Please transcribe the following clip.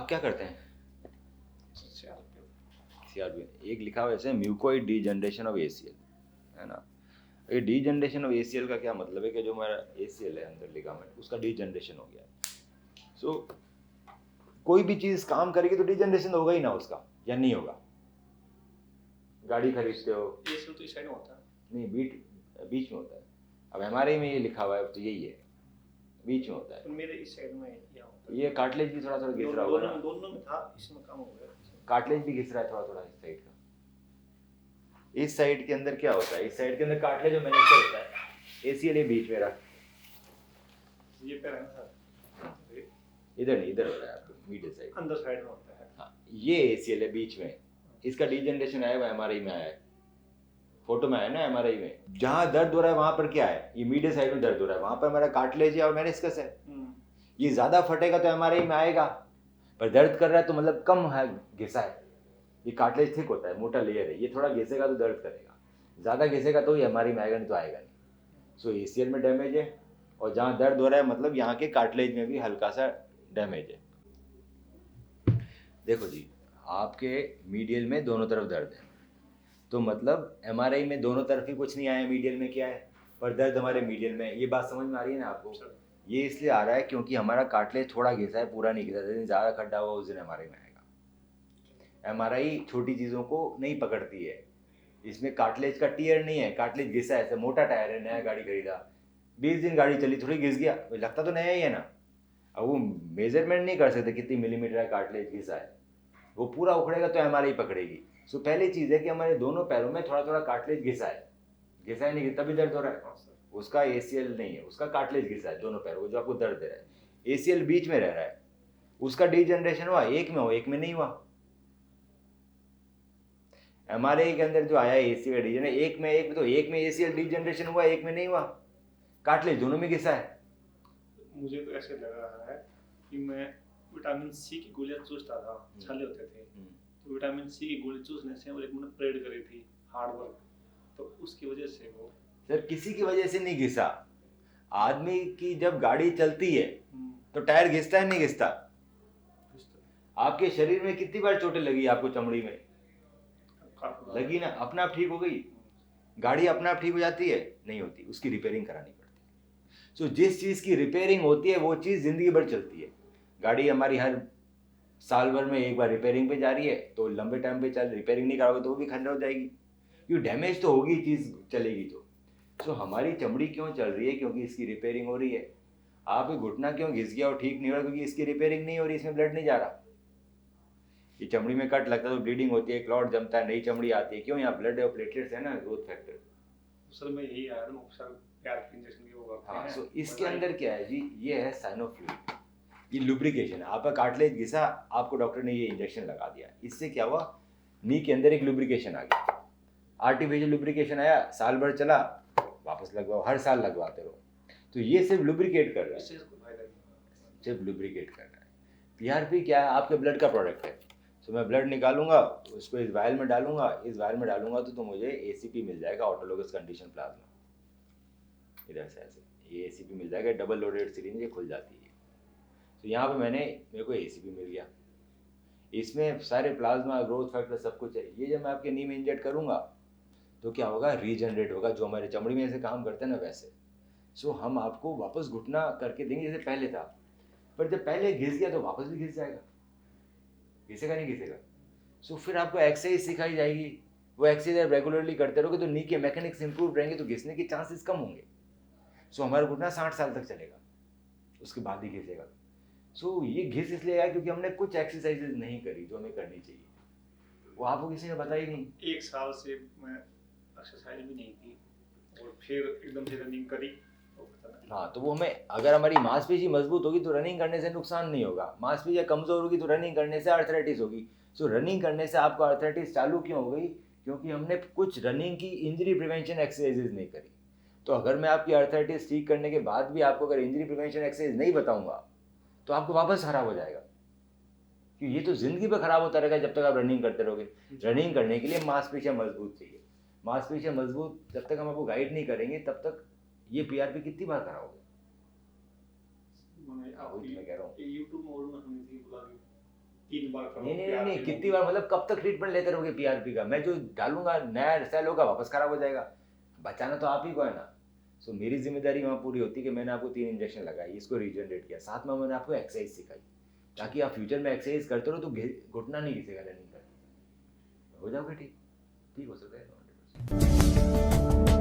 आप क्या करते हैं? सीआरपी एक लिखा हुआ है म्यूकोइड डीजनरेशन ऑफ एसीएल, है ना। ये डीजनरेशन ऑफ एसीएल का क्या मतलब है कि जो हमारा एसीएल है अंदर लिगामेंट उसका डीजनरेशन हो गया है। सो कोई भी चीज काम करेगी तो डीजनरेशन होगा ही ना उसका, या नहीं होगा? गाड़ी खरीदते हो एसीएल तो इस साइड में होता है, नहीं बीच में होता है। अब हमारे में ये लिखा हुआ है तो यही है, बीच में होता है। मेरे इस साइड में यहाँ होता है। ये कार्टिलेज भी थोड़ा घिस रहा होगा ना, दोनों में था, इसमें कम हो गया। कार्टिलेज भी घिस रहा है थोड़ा इस साइड का। इस साइड के अंदर क्या होता है, इस साइड के अंदर कार्टिलेज और मेनिस्कस होता है, एसीएल ये बीच में रहा, ये पैर है ना सर, इधर नहीं, इधर हो रहा है आपको मीडियल साइड, अंदर साइड में होता है। हाँ ये एसीएल है बीच में, इसका डीजनरेशन आया हुआ एमआरआई में आया है, फोटो में आया ना एमआरआई में। जहाँ दर्द हो रहा है वहां पर क्या है, ये मीडियल साइड में दर्द हो रहा है, वहां पर हमारा कार्टिलेज है और मेनिस्कस है। ये ज्यादा फटेगा तो एमआरआई में आएगा, पर दर्द कर रहा है तो मतलब कम है, घिसा है। ये कार्टिलेज थिक होता है, मोटा लेयर है, ये थोड़ा घिसेगा तो दर्द करेगा, ज्यादा घिसेगा तो ये एमआरआई में आएगा, नहीं तो आएगा नहीं। सो एसीएल में डैमेज है, और जहाँ दर्द हो रहा है मतलब यहाँ के कार्टिलेज में भी हल्का सा डैमेज है। देखो जी, आपके मीडियल में दोनों तरफ दर्द है, तो मतलब एमआरआई में दोनों तरफ ही कुछ नहीं आया, मीडियल में क्या है, पर दर्द हमारे मीडियल में। ये बात समझ में आ रही है ना आपको? ये इसलिए आ रहा है क्योंकि हमारा कार्टिलेज थोड़ा घिसा है, पूरा नहीं घिसा। जिस ज़्यादा खड्डा हुआ उस दिन एमआरआई में आएगा। एमआरआई छोटी चीज़ों को नहीं पकड़ती है, इसमें कार्टिलेज का टीयर नहीं है, कार्टिलेज घिसा है। ऐसे मोटा टायर है, नया गाड़ी खरीदा, 20 दिन गाड़ी चली, थोड़ी घिस गया, लगता तो नया ही है ना। अब वो मेजरमेंट नहीं कर सकते कितनी मिलीमीटर है कार्टिलेज घिसा है, वो पूरा उखड़ेगा तो एमआरआई पकड़ेगी। सो पहली चीज़ है कि हमारे दोनों पैरों में थोड़ा कार्टिलेज घिसा है नहीं, तभी दर्द हो रहा है। उसका एसीएल नहीं है, उसका कार्टिलेज घिसा है दोनों पैरों को, जो आपको दर्द दे रहा है। एसीएल बीच में रह रहा है, उसका डीजनरेशन हुआ एक में, हो एक में नहीं हुआ। एमआरआई के अंदर जो आया एसीएल डीजन, एक में तो एक में एसीएल डीजनरेशन हुआ, एक में नहीं हुआ, कार्टिलेज दोनों में घिसा है। मुझे तो ऐसे लग रहा है कि मैं विटामिन सी की गोलियां चूसता था, छाले होते थे, तो विटामिन सी की गोली चूसने से और एक मैंने प्रेड करी थी हार्ड वर्क, तो उसकी वजह से वो सर किसी की वजह से नहीं घिसा। आदमी की जब गाड़ी चलती है तो टायर घिसता है नहीं घिसता? आपके शरीर में कितनी बार चोटें लगी आपको, चमड़ी में लगी ना, अपना आप ठीक हो गई? गाड़ी अपना आप ठीक हो जाती है? नहीं होती, उसकी रिपेयरिंग करानी पड़ती है। सो जिस चीज़ की रिपेयरिंग होती है वो चीज़ जिंदगी भर चलती है। गाड़ी हमारी हर साल भर में एक बार रिपेयरिंग पे जा रही है, तो लंबे टाइम पे चल, रिपेयरिंग नहीं कराओगे तो वो भी खंडर हो जाएगी, क्योंकि डैमेज तो होगी, चीज़ चलेगी तो। सो हमारी चमड़ी क्यों चल रही है? क्योंकि इसकी रिपेयरिंग हो रही है। आप घुटना क्यों घिस गया और ठीक नहीं हो रहा? क्योंकि इसकी रिपेयरिंग नहीं हो रही, इसमें ब्लड नहीं जा रहा। ये चमड़ी में कट लगता है तो ब्लीडिंग होती है, क्लॉट जमता है, नई चमड़ी आती है, क्यों? यहाँ ब्लड और प्लेटलेट्स है ना, ग्रोथ फैक्टर। असल में यही आयरन ऑक्साइड प्यार के इंजेक्शन की वो हाँ, सो इसके अंदर क्या है जी, ये है साइनोफ्लूइड, ये लुब्रिकेशन है। आपका कार्टिलेज घिसा, आपको डॉक्टर ने ये इंजेक्शन लगा दिया, इससे क्या हुआ, नी के अंदर एक लुब्रिकेशन आ गया, आर्टिफिशियल लुब्रिकेशन आया, साल भर चला, वापस लगवाओ, हर साल लगवाते रहो। तो ये सिर्फ लुब्रिकेट कर रहा है, सिर्फ लुब्रिकेट कर रहा है। पीआरपी क्या है, आपके ब्लड का प्रोडक्ट है। सो मैं ब्लड निकालूंगा, उसको इस वायल में डालूंगा, इस वायल में डालूंगा तो मुझे एसीपी मिल जाएगा, ऑटोलोगस कंडीशन प्लाज्मा। इधर से ऐसे ये एसीपी मिल जाएगा, डबल लोडेड सिरिंज ये खुल जाती है। तो यहाँ पे मेरे को एसीपी मिल गया, इसमें सारे प्लाज्मा, ग्रोथ फैक्टर सब कुछ है। ये जब मैं आपके नी में इंजेक्ट करूँगा तो क्या होगा, रीजनरेट होगा, जो हमारे चमड़ी में ऐसे काम करते हैं ना वैसे। सो हम आपको वापस घुटना करके देंगे जैसे पहले था, पर जब पहले घिस गया तो वापस भी घिस जाएगा, घिसेगा नहीं घिसेगा। सो फिर आपको एक्सरसाइज सिखाई जाएगी, वो एक्सरसाइज आप रेगुलरली करते रहोगे तो नी के मैकेनिक्स इंप्रूव रहेंगे, तो घिसने के चांसेस कम होंगे। सो हमारा घुटना 60 साल तक चलेगा, उसके बाद ही घिसेगा। सो ये घिस इसलिए आया क्योंकि हमने कुछ एक्सरसाइजेज नहीं करी जो हमें करनी चाहिए, वो आपको किसी ने बताई नहीं। 1 साल से मैं एक्सरसाइज भी नहीं की और फिर एकदम से रनिंग करी। हाँ, तो वो हमें, अगर हमारी मांसपेशी मजबूत होगी तो रनिंग करने से नुकसान नहीं होगा, मांसपेशियाँ कमजोर होगी तो रनिंग करने से आर्थराइटिस होगी। सो रनिंग करने से आपको आर्थराइटिस चालू क्यों हो गई? क्योंकि हमने कुछ रनिंग की इंजरी प्रिवेंशन एक्सरसाइजेज नहीं करी। तो अगर मैं आपकी आर्थराइटिस ठीक करने के बाद भी आपको अगर इंजरी प्रिवेंशन एक्सरसाइज नहीं बताऊंगा तो आपको वापस खराब हो जाएगा, क्योंकि ये तो जिंदगी पर खराब होता रहेगा जब तक आप रनिंग करते रहोगे। रनिंग करने के लिए मांसपेशियाँ मजबूत चाहिए, मांसपेशियाँ मजबूत जब तक हम आपको गाइड नहीं करेंगे तब तक ये पीआरपी कितनी बार कराओगे? मैं कह रहा हूँ यूट्यूब में 3 बार करो नहीं नहीं PRP नहीं, को। कितनी बार मतलब कब तक ट्रीटमेंट लेते रहोगे पीआरपी का? मैं जो डालूंगा नया सेल होगा वापस खराब हो जाएगा। बचाना तो आप ही को है ना। सो मेरी जिम्मेदारी वहाँ पूरी होती है कि मैंने आपको 3 इंजेक्शन लगाई, इसको रीजनरेट किया, साथ में मैंने आपको एक्सरसाइज सिखाई, ताकि आप फ्यूचर में एक्सरसाइज करते रहो तो घुटना नहीं घिसेगा रनिंग करते, हो जाओगे ठीक हो सकता है 100%।